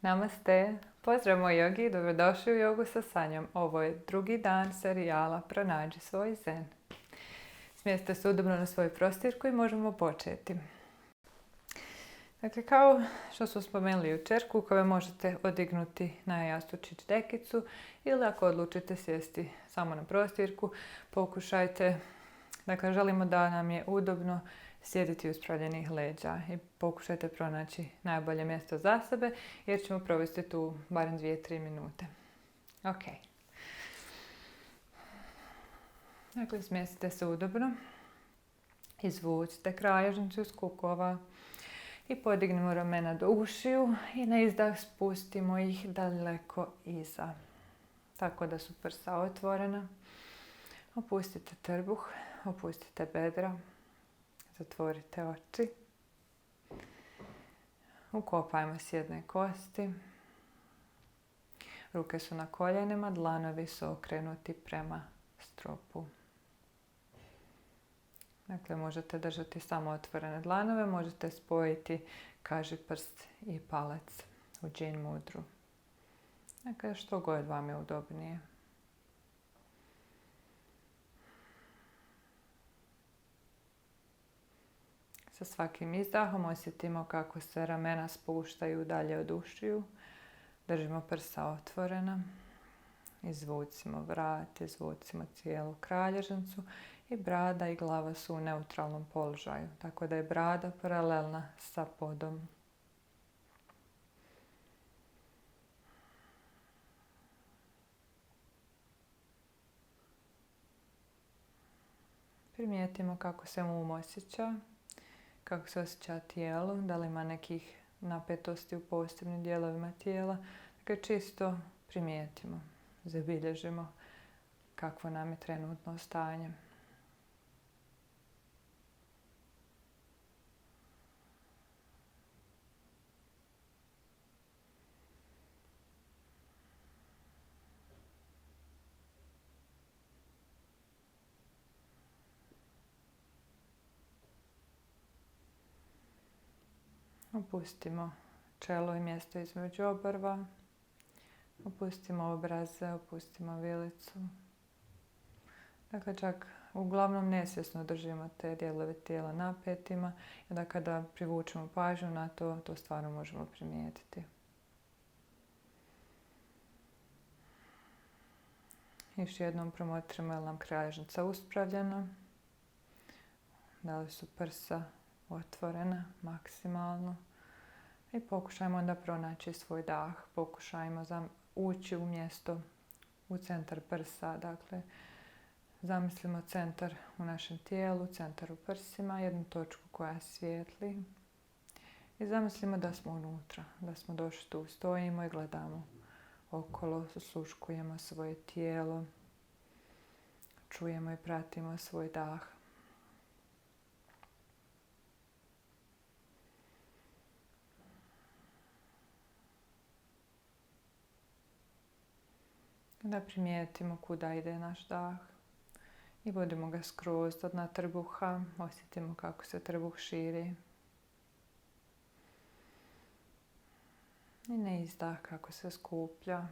Namaste, pozdrav moj jogi, dobrodošli u Jogu sa Sanjom. Ovo je drugi dan serijala Pronađi svoj zen. Smjestite se udobno na svoju prostirku i možemo početi. Dakle, kao što smo spomenuli jučer, kukove možete odignuti na jastučić dekicu ili ako odlučite sjesti samo na prostirku, pokušajte, dakle želimo da nam je udobno sjediti uspravljenih leđa i pokušajte pronaći najbolje mjesto za sebe jer ćemo provesti tu barem 2-3 minute. Ok. Dakle, smjestite se udobno, izvucite kralježnicu iz kukova i podignemo ramena do ušiju i na izdah spustimo ih daleko iza, tako da su prsa otvorena. Opustite trbuh, opustite bedra, zatvorite oči. Ukopajmo sjedne kosti. Ruke su na koljenima, dlanovi su okrenuti prema stropu. Dakle, možete držati samo otvorene dlanove, možete spojiti kažiprst i palac u džin mudru. Dakle, što god vam je udobnije. Sa svakim izdahom osjetimo kako se ramena spuštaju dalje od ušiju. Držimo prsa otvorena. Izvucimo vrat, izvucimo cijelu kralježnicu i brada i glava su u neutralnom položaju, tako da je brada paralelna sa podom. Primijetimo kako se osjeća, kako se osjeća tijelo, da li ima nekih napetosti u posebnim dijelovima tijela. Dakle, čisto primijetimo, zabilježimo kakvo nam je trenutno stanje. Opustimo čelo i mjesto između obrva. Opustimo obraze, opustimo vilicu. Dakle, čak uglavnom nesvjesno držimo te dijelove tijela napetima i da kada privučemo pažnju na to stvarno možemo primijetiti. Još jednom promotrimo je li nam kralježnica uspravljena, da li su prsa otvorena maksimalno i pokušajmo onda pronaći svoj dah. Pokušajmo ući u mjesto, u centar prsa. Dakle, zamislimo centar u našem tijelu, centar u prsima, jednu točku koja svijetli i zamislimo da smo unutra, da smo došli tu, stojimo i gledamo okolo, osluškujemo svoje tijelo, čujemo i pratimo svoj dah. Da primijetimo kuda ide naš dah i vodimo ga skroz do dna trbuha, osjetimo kako se trbuh širi. I na izdah kako se skuplja.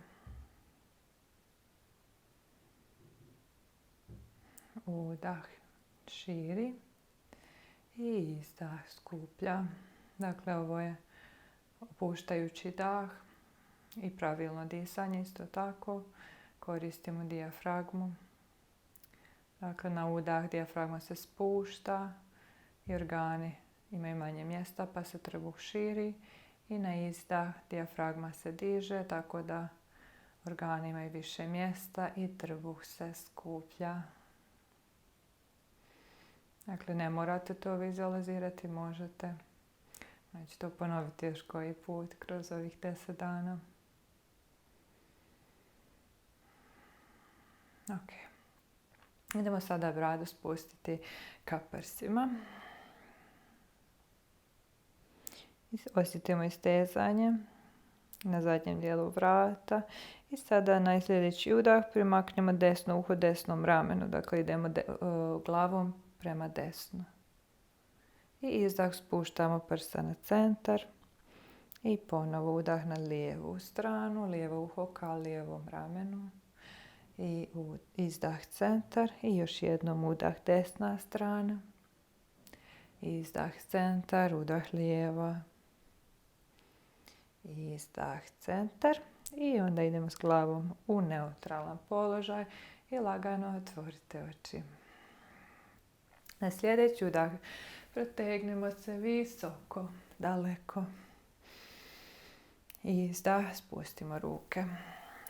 Udah širi i izdah skuplja. Dakle, ovo je opuštajući dah i pravilno disanje isto tako. Koristimo dijafragmu. Dakle, na udah dijafragma se spušta i organi imaju manje mjesta pa se trbuh širi. I na izdah dijafragma se diže tako da organi imaju više mjesta i trbuh se skuplja. Dakle, ne morate to vizualizirati, možete. Znači to ponoviti još koji put kroz ovih 10 dana. Ok. Idemo sada bradu spustiti ka prsima. Osjetimo istezanje na zadnjem dijelu vrata. I sada na sljedeći udah primaknemo desno uho desnom ramenu. Dakle, idemo glavom prema desno. I izdah spuštamo prsa na centar. I ponovo udah na lijevu stranu, lijevo uho ka lijevom ramenu. I izdah centar i još jednom udah desna strana. Izdah centar, udah lijeva. Izdah centar. I onda idemo s glavom u neutralan položaj i lagano otvorite oči. Na sljedeći udah protegnemo se visoko, daleko. Izdah, spustimo ruke.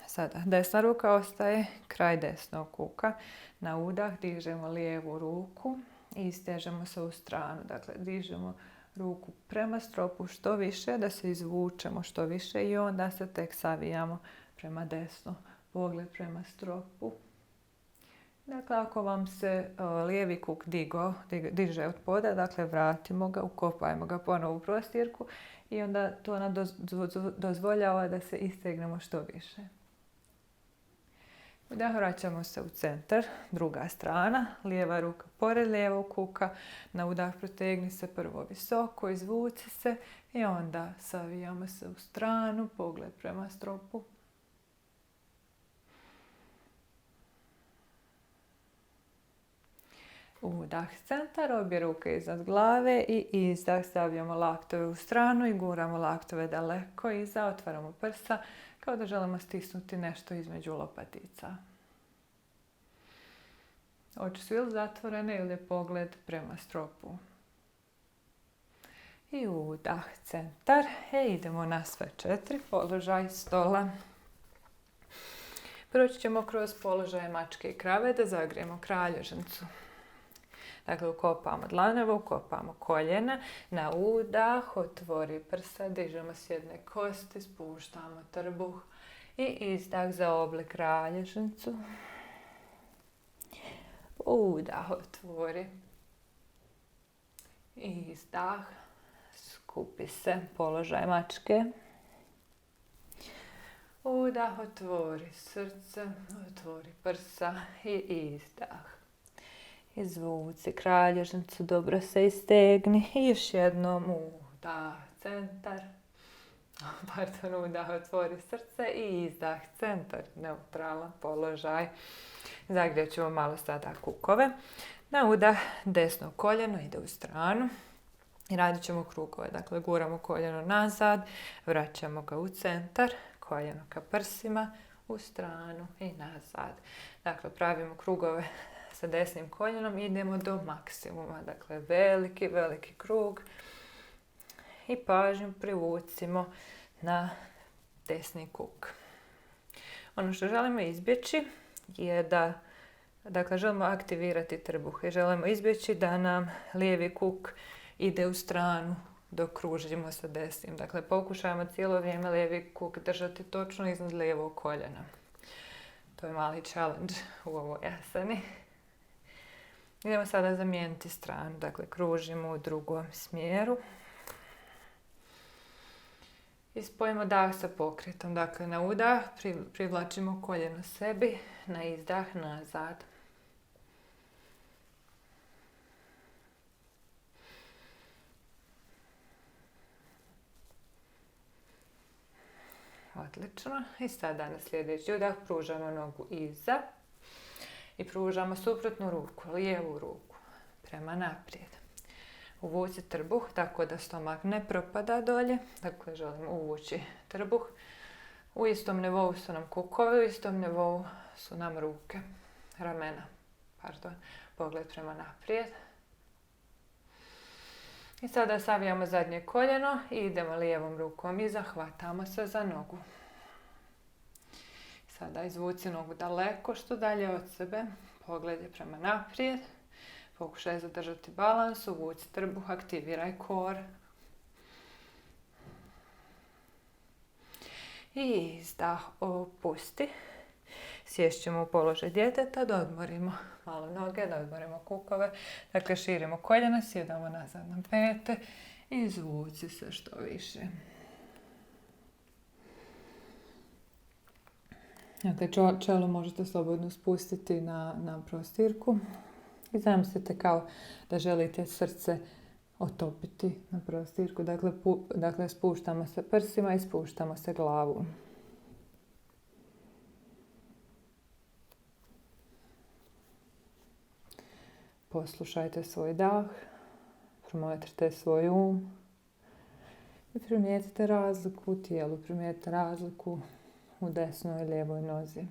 Sada desna ruka ostaje kraj desnog kuka. Na udah dižemo lijevu ruku i istežemo se u stranu. Dakle, dižemo ruku prema stropu što više, da se izvučemo što više i onda se tek savijamo prema desno. Pogled prema stropu. Dakle, ako vam se lijevi kuk diže od poda, dakle vratimo ga, ukopajmo ga ponovo u prostirku i onda to nam dozvoljava da se istegnemo što više. Udah, vraćamo se u centar, druga strana, lijeva ruka pored lijevog kuka, na udah protegni se prvo visoko, izvuci se i onda savijamo se u stranu, pogled prema stropu. Udah centar, obje ruke iznad glave i izdah, stavljamo laktove u stranu i guramo laktove daleko iza, otvaramo prsa kao da želimo stisnuti nešto između lopatica. Oči su ili zatvorene ili je pogled prema stropu. I udah centar. Idemo na sve 4, položaj stola. Proći ćemo kroz položaje mačke i krave da zagrijemo kralježnicu. Dakle, ukopamo dlanove, ukopamo koljena, na udah, otvori prsa, dižemo s jedne kosti, spuštamo trbuh i izdah za oblik kralježnicu. Udah, otvori. Izdah, skupi se, položaj mačke. Udah, otvori srce, otvori prsa i izdah. Izvuci kralježnicu, dobro se istegni i još jednom udah centar. Udah, otvori srce i izdah centar, neutralan položaj. Zagrijet ćemo malo sada kukove. Na udah desno koljeno ide u stranu i radit ćemo krugove. Dakle, guramo koljeno nazad, vraćamo ga u centar, koljeno ka prsima, u stranu i nazad. Dakle, pravimo krugove sa desnim koljenom i idemo do maksimuma. Dakle, veliki, veliki krug i pažnju privucimo na desni kuk. Ono što želimo izbjeći je da, dakle, želimo aktivirati trbuh i želimo izbjeći da nam lijevi kuk ide u stranu dok kružimo sa desnim. Dakle, pokušajmo cijelo vrijeme lijevi kuk držati točno iznad lijevog koljena. To je mali challenge u ovoj asani. Idemo sada zamijeniti stranu, dakle kružimo u drugom smjeru. I spojimo dah sa pokretom, dakle na udah privlačimo koljeno sebi, na izdah nazad. Odlično. I sada na sljedeći udah pružamo nogu iza. I pružamo suprotnu ruku, lijevu ruku, prema naprijed. Uvuci trbuh tako da stomak ne propada dolje. Dakle, želimo uvući trbuh. U istom nivou su nam kukovi, u istom nivou su nam ruke, ramena. Pogled prema naprijed. I sada savijamo zadnje koljeno i idemo lijevom rukom iza, hvatamo se za nogu. Sada izvuci nogu daleko, što dalje od sebe. Pogled je prema naprijed. Pokušaj zadržati balans, uvuci trbuh, aktiviraj kor. I izdah, opusti. Sjest ćemo u položaj djeteta, da odmorimo malo noge, da odmorimo kukove. Dakle, širimo koljena, sjedamo nazad na pete i izvuci se što više. Dakle, čelo možete slobodno spustiti na prostirku i zamislite kao da želite srce otopiti na prostirku. Dakle, spuštamo se prsima i spuštamo se glavu. Poslušajte svoj dah, promotrite svoj um i primijetite razliku u tijelu, primijetite razliku u desnoj i lijevoj nozi.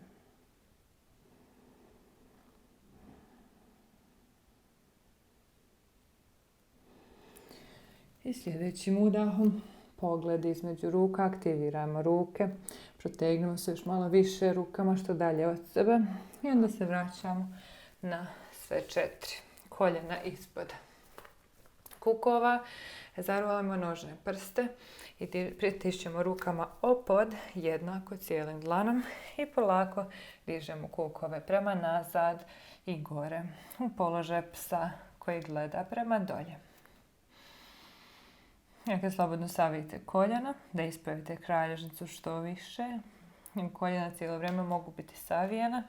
I sljedećim udahom pogled između ruka, aktiviramo ruke, protegnemo se još malo više rukama što dalje od sebe i onda se vraćamo na sve 4. Koljena ispod kukova, zarolamo nožne prste i pritišćemo rukama opod jednako cijelim dlanom i polako dižemo kukove prema nazad i gore u položaj psa koji gleda prema dolje. Dakle, slobodno savijte koljena, da ispravite kralježnicu što više. Koljena cijelo vrijeme mogu biti savijena.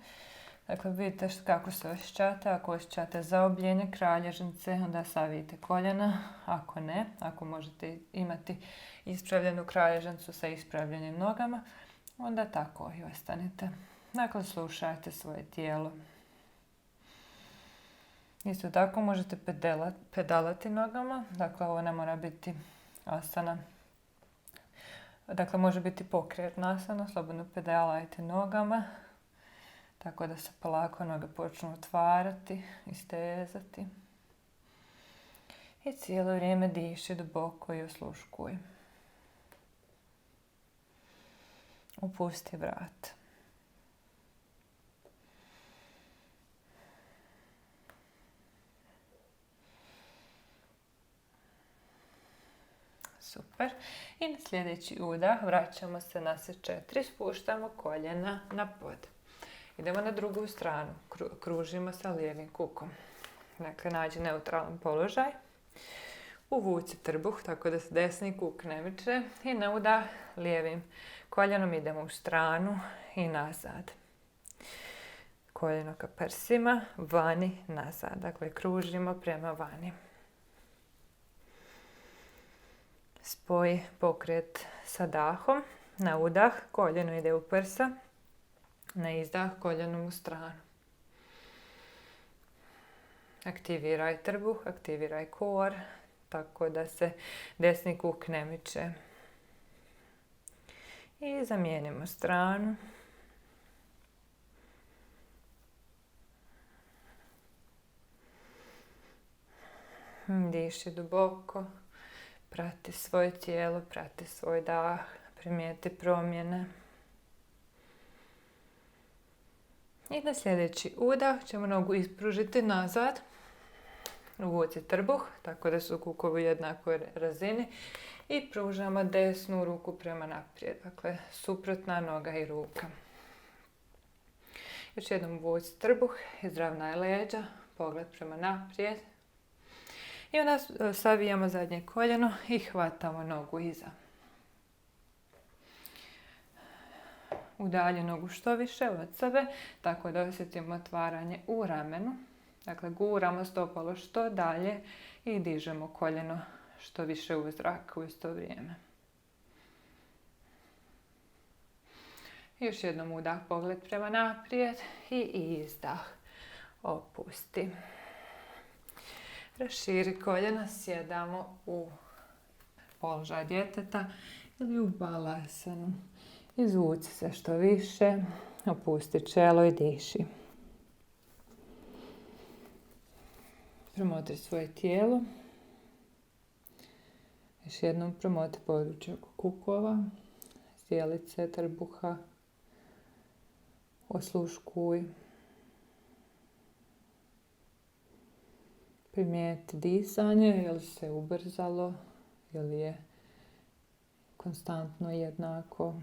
Dakle, vidite kako se osjećate. Ako osjećate zaobljenje kralježnice, onda savijte koljena. Ako ne, ako možete imati ispravljenu kralježnicu sa ispravljenim nogama, onda tako i ostanite. Dakle, slušajte svoje tijelo. Isto tako možete pedalati nogama. Dakle, ovo ne mora biti asana. Dakle, može biti pokretna asana, slobodno pedalajte nogama, tako da se polako noge počnu otvarati i stezati. I cijelo vrijeme diši duboko i osluškuj. Opusti vrat. Super. I na sljedeći udah vraćamo se na sve 4, spuštamo koljena na pod. Idemo na drugu stranu, kružimo sa lijevim kukom. Dakle, nađi neutralan položaj. Uvuci trbuh tako da se desni kuk ne miče i na udah lijevim koljenom idemo u stranu i nazad. Koljeno ka prsima, vani, nazad. Dakle, kružimo prema vani. Spoj pokret sa dahom. Na udah koljeno ide u prsa, na izdah koljenom u stranu. Aktiviraj trbuh, aktiviraj kor, tako da se desni kuk ne miče. I zamijenimo stranu. Diši duboko. Prati svoje tijelo, prati svoj dah, primijeti promjene. I na sljedeći udah ćemo nogu ispružiti nazad. Uvuci trbuh, tako da su kukovi u jednakoj razini. I pružamo desnu ruku prema naprijed, dakle suprotna noga i ruka. Još jednom uvuci trbuh, izravnaj leđa, pogled prema naprijed. I onda savijamo zadnje koljeno i hvatamo nogu iza. Udalji nogu što više od sebe, tako da osjetimo otvaranje u ramenu. Dakle, guramo stopalo što dalje i dižemo koljeno što više u zrak u isto vrijeme. Još jednom udah, pogled prema naprijed i izdah. Opusti. Raširi koljena, sjedamo u položaj djeteta ili u balasanu. Izvuci se što više, opusti čelo i diši. Promotri svoje tijelo. Još jednom promotri područje oko kukova, zdjelice, trbuha, osluškuj. Primijeti disanje, je li se ubrzalo, ili je konstantno jednako.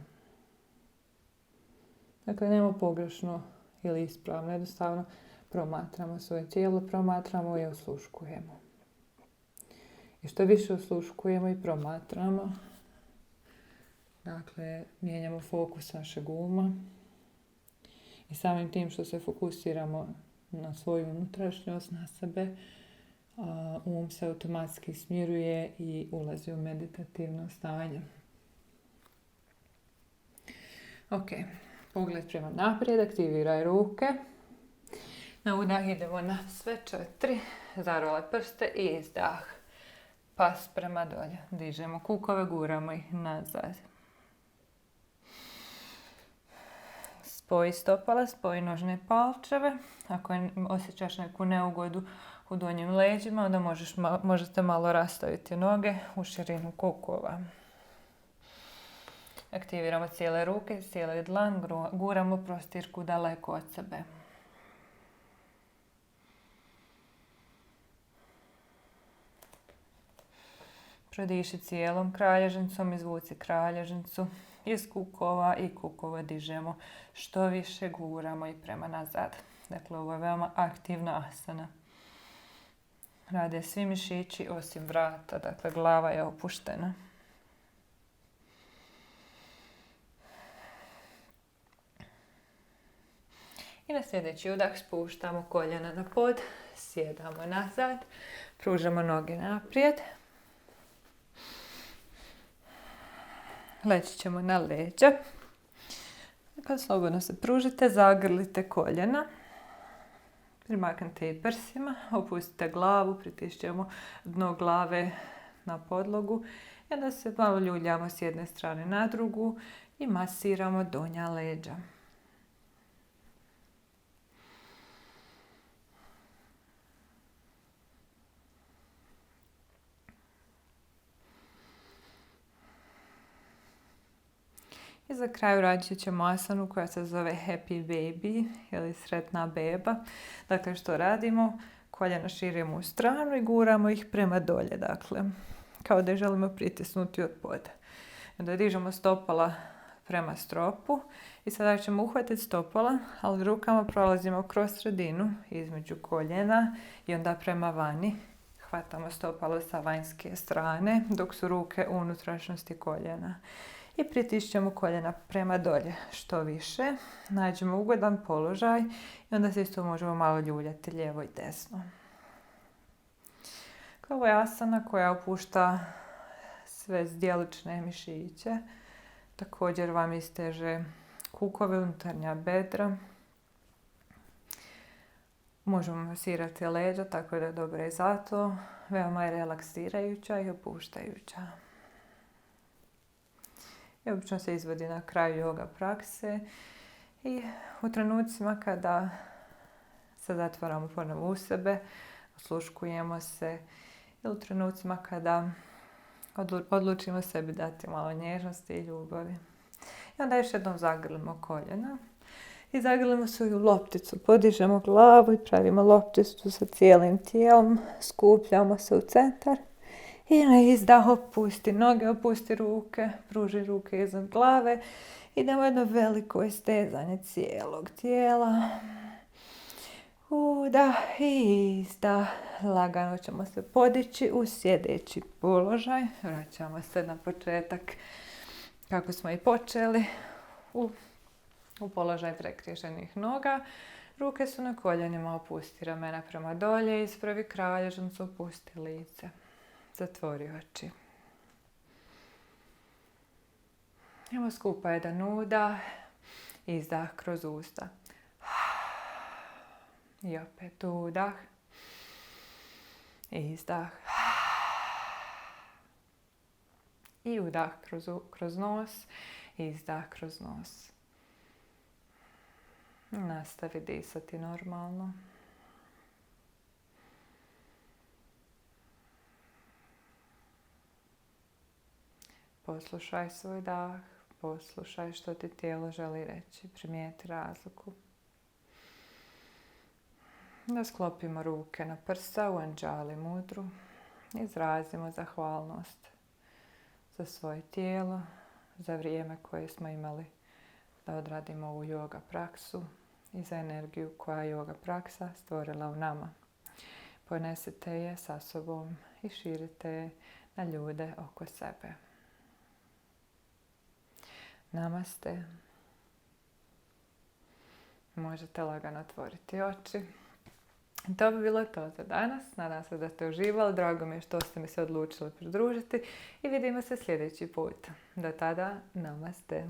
Dakle, nema pogrešno ili ispravno, jednostavno promatramo svoje tijelo, promatramo i osluškujemo. I što više osluškujemo i promatramo, dakle, mijenjamo fokus našeg uma i samim tim što se fokusiramo na svoju unutrašnjost, na sebe, um se automatski smiruje i ulazi u meditativno stanje. Ok, pogled prema naprijed, aktiviraj ruke. Na udah idemo na sve 4, zarole prste i izdah. Pas prema dolje. Dižemo kukove, guramo ih nazad. Spoji stopala, spoji nožne palčeve. Ako osjećaš neku neugodu u donjim leđima, onda možete malo rastaviti noge u širinu kukova. Aktiviramo cijele ruke, cijeli dlan, guramo prostirku daleko od sebe. Prodiši cijelom kralježnicom, izvuci kralježnicu iz kukova i kukova dižemo što više, guramo i prema nazad. Dakle, ovo je veoma aktivna asana. Rade svi mišići osim vrata, dakle glava je opuštena. I na sljedeći udah spuštamo koljena na pod, sjedamo nazad, pružamo noge naprijed. Leći ćemo na leđa. Kad slobodno se pružite, zagrlite koljena. Primaknite i prsima, opustite glavu, pritišćemo dno glave na podlogu. I onda se malo ljuljamo s jedne strane na drugu i masiramo donja leđa. I za kraj radit ćemo asanu koja se zove Happy Baby ili sretna beba. Dakle, što radimo? Koljena širimo u stranu i guramo ih prema dolje. Dakle, kao da želimo pritisnuti od poda. Onda dižemo stopala prema stropu i sada ćemo uhvatiti stopala, ali rukama prolazimo kroz sredinu između koljena i onda prema vani. Hvatamo stopalo sa vanjske strane dok su ruke u unutrašnjosti koljena. I pritišćemo koljena prema dolje što više. Nađemo ugodan položaj i onda se isto možemo malo ljuljati lijevo i desno. Ovo je asana koja opušta sve zdjelične mišiće. Također vam isteže kukove, unutarnja bedra. Možemo masirati leđa, tako da je dobro i zato. Veoma je relaksirajuća i opuštajuća. I obično se izvodi na kraju yoga prakse i u trenucima kada se zatvaramo ponovo u sebe, osluškujemo se i u trenucima kada odlučimo sebi dati malo nježnosti i ljubavi. I onda još jednom zagrlimo koljena i zagrlimo svoju lopticu. Podižemo glavu i pravimo lopticu sa cijelim tijelom, skupljamo se u centar. I na izdah opusti noge, opusti ruke, pruži ruke iznad glave. Idemo jedno veliko istezanje cijelog tijela. Udah i izdah. Lagano ćemo se podići u sjedeći položaj. Vraćamo se na početak kako smo i počeli. U položaj prekriženih noga. Ruke su na koljenima, opusti ramena prema dolje, ispravi kralježnicu, opusti lice. Zatvori oči. Evo skupa jedan udah, izdah kroz usta. I opet udah, izdah. I udah kroz nos, izdah kroz nos. Nastavi disati normalno. Poslušaj svoj dah, poslušaj što ti tijelo želi reći, primijeti razliku. Da sklopimo ruke na prsa u Anjali mudru. Izrazimo zahvalnost za svoje tijelo, za vrijeme koje smo imali da odradimo ovu yoga praksu i za energiju koja je yoga praksa stvorila u nama. Ponesite je sa sobom i širite je na ljude oko sebe. Namaste. Možete lagano otvoriti oči. To bi bilo to za danas. Nadam se da ste uživali. Drago mi je što ste mi se odlučili pridružiti i vidimo se sljedeći put. Do tada, namaste.